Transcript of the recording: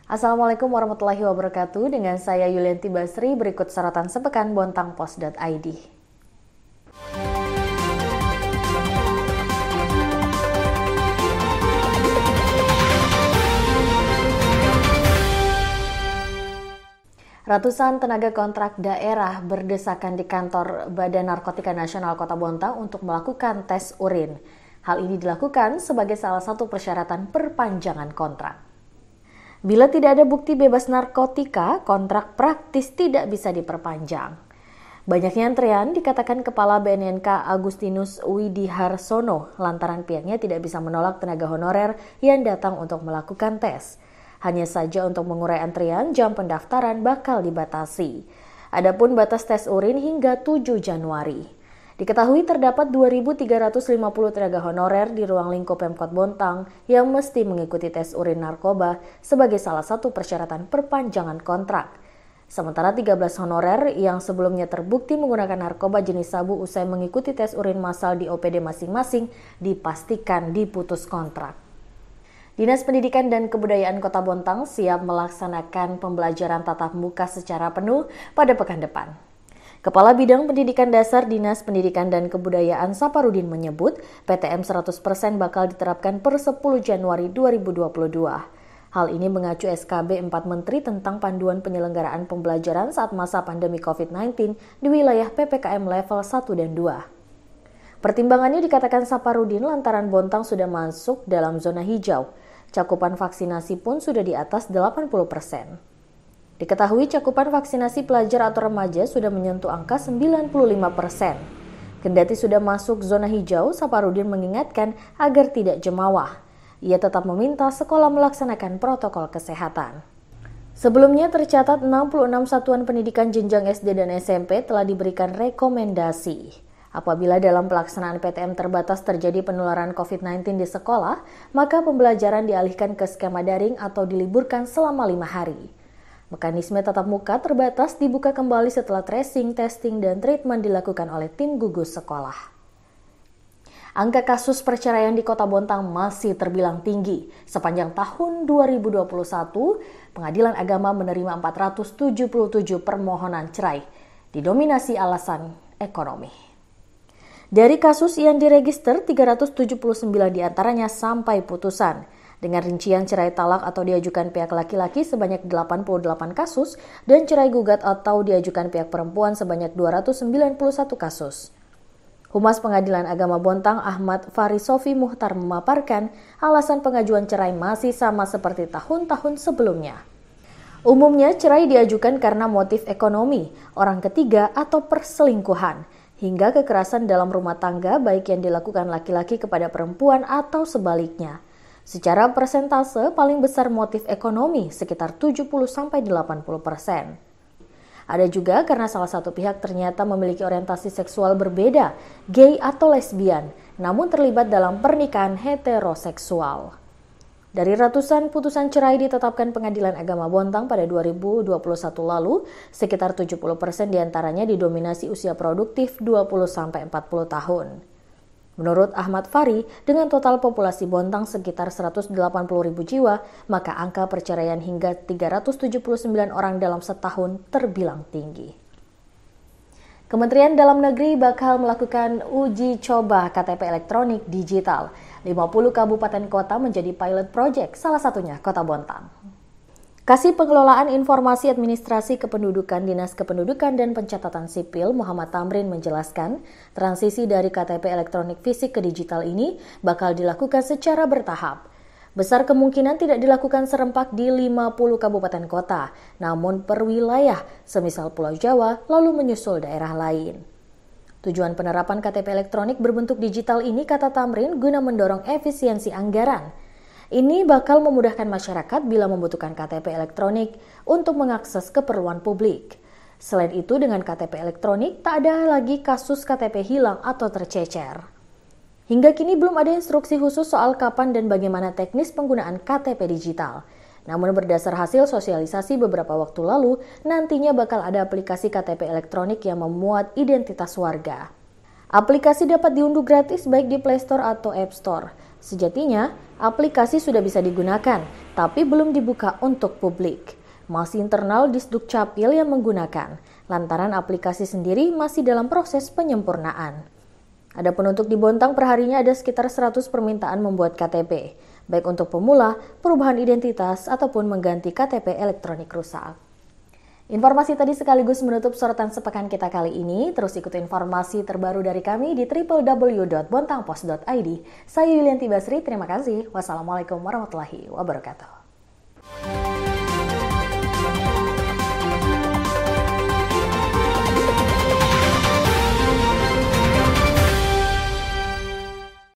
Assalamualaikum warahmatullahi wabarakatuh. Dengan saya Yulianti Basri, berikut sorotan sepekan bontangpos.id. Ratusan tenaga kontrak daerah berdesakan di kantor Badan Narkotika Nasional Kota Bontang untuk melakukan tes urin. Hal ini dilakukan sebagai salah satu persyaratan perpanjangan kontrak. Bila tidak ada bukti bebas narkotika, kontrak praktis tidak bisa diperpanjang. Banyaknya antrean dikatakan Kepala BNNK Agustinus Widiharsono lantaran pihaknya tidak bisa menolak tenaga honorer yang datang untuk melakukan tes. Hanya saja untuk mengurai antrian, jam pendaftaran bakal dibatasi. Adapun batas tes urin hingga 7 Januari. Diketahui terdapat 2.350 tenaga honorer di ruang lingkup Pemkot Bontang yang mesti mengikuti tes urin narkoba sebagai salah satu persyaratan perpanjangan kontrak. Sementara 13 honorer yang sebelumnya terbukti menggunakan narkoba jenis sabu usai mengikuti tes urin massal di OPD masing-masing dipastikan diputus kontrak. Dinas Pendidikan dan Kebudayaan Kota Bontang siap melaksanakan pembelajaran tatap muka secara penuh pada pekan depan. Kepala Bidang Pendidikan Dasar Dinas Pendidikan dan Kebudayaan Saparudin menyebut PTM 100% bakal diterapkan per 10 Januari 2022. Hal ini mengacu SKB 4 Menteri tentang panduan penyelenggaraan pembelajaran saat masa pandemi COVID-19 di wilayah PPKM level 1 dan 2. Pertimbangannya dikatakan Saparudin lantaran Bontang sudah masuk dalam zona hijau. Cakupan vaksinasi pun sudah di atas 80%. Diketahui cakupan vaksinasi pelajar atau remaja sudah menyentuh angka 95%. Kendati sudah masuk zona hijau, Saparudin mengingatkan agar tidak jemawah. Ia tetap meminta sekolah melaksanakan protokol kesehatan. Sebelumnya tercatat 66 satuan pendidikan jenjang SD dan SMP telah diberikan rekomendasi. Apabila dalam pelaksanaan PTM terbatas terjadi penularan COVID-19 di sekolah, maka pembelajaran dialihkan ke skema daring atau diliburkan selama 5 hari. Mekanisme tatap muka terbatas dibuka kembali setelah tracing, testing, dan treatment dilakukan oleh tim gugus sekolah. Angka kasus perceraian di Kota Bontang masih terbilang tinggi. Sepanjang tahun 2021, Pengadilan Agama menerima 477 permohonan cerai, didominasi alasan ekonomi. Dari kasus yang diregister, 379 diantaranya sampai putusan. Dengan rincian cerai talak atau diajukan pihak laki-laki sebanyak 88 kasus dan cerai gugat atau diajukan pihak perempuan sebanyak 291 kasus. Humas Pengadilan Agama Bontang Ahmad Farisofi Muhtar memaparkan alasan pengajuan cerai masih sama seperti tahun-tahun sebelumnya. Umumnya cerai diajukan karena motif ekonomi, orang ketiga atau perselingkuhan, hingga kekerasan dalam rumah tangga baik yang dilakukan laki-laki kepada perempuan atau sebaliknya. Secara persentase paling besar motif ekonomi sekitar 70-80%. Ada juga karena salah satu pihak ternyata memiliki orientasi seksual berbeda, gay atau lesbian, namun terlibat dalam pernikahan heteroseksual. Dari ratusan putusan cerai ditetapkan Pengadilan Agama Bontang pada 2021 lalu, sekitar 70% diantaranya didominasi usia produktif 20-40 tahun. Menurut Ahmad Fari, dengan total populasi Bontang sekitar 180.000 jiwa, maka angka perceraian hingga 379 orang dalam setahun terbilang tinggi. Kementerian Dalam Negeri bakal melakukan uji coba KTP elektronik digital. 50 kabupaten kota menjadi pilot project, salah satunya Kota Bontang. Kasih Pengelolaan Informasi Administrasi Kependudukan Dinas Kependudukan dan Pencatatan Sipil Muhammad Tamrin menjelaskan, transisi dari KTP elektronik fisik ke digital ini bakal dilakukan secara bertahap. Besar kemungkinan tidak dilakukan serempak di 50 kabupaten kota, namun per wilayah, semisal Pulau Jawa, lalu menyusul daerah lain. Tujuan penerapan KTP elektronik berbentuk digital ini, kata Tamrin, guna mendorong efisiensi anggaran. Ini bakal memudahkan masyarakat bila membutuhkan KTP elektronik untuk mengakses keperluan publik. Selain itu, dengan KTP elektronik tak ada lagi kasus KTP hilang atau tercecer. Hingga kini belum ada instruksi khusus soal kapan dan bagaimana teknis penggunaan KTP digital. Namun berdasar hasil sosialisasi beberapa waktu lalu, nantinya bakal ada aplikasi KTP elektronik yang memuat identitas warga. Aplikasi dapat diunduh gratis baik di Play Store atau App Store. Sejatinya, aplikasi sudah bisa digunakan, tapi belum dibuka untuk publik. Masih internal di Dukcapil yang menggunakan, lantaran aplikasi sendiri masih dalam proses penyempurnaan. Adapun untuk di Bontang perharinya ada sekitar 100 permintaan membuat KTP, baik untuk pemula, perubahan identitas, ataupun mengganti KTP elektronik rusak. Informasi tadi sekaligus menutup sorotan sepekan kita kali ini. Terus ikuti informasi terbaru dari kami di www.bontangpost.id. Saya Yulianti Basri, terima kasih. Wassalamualaikum warahmatullahi wabarakatuh.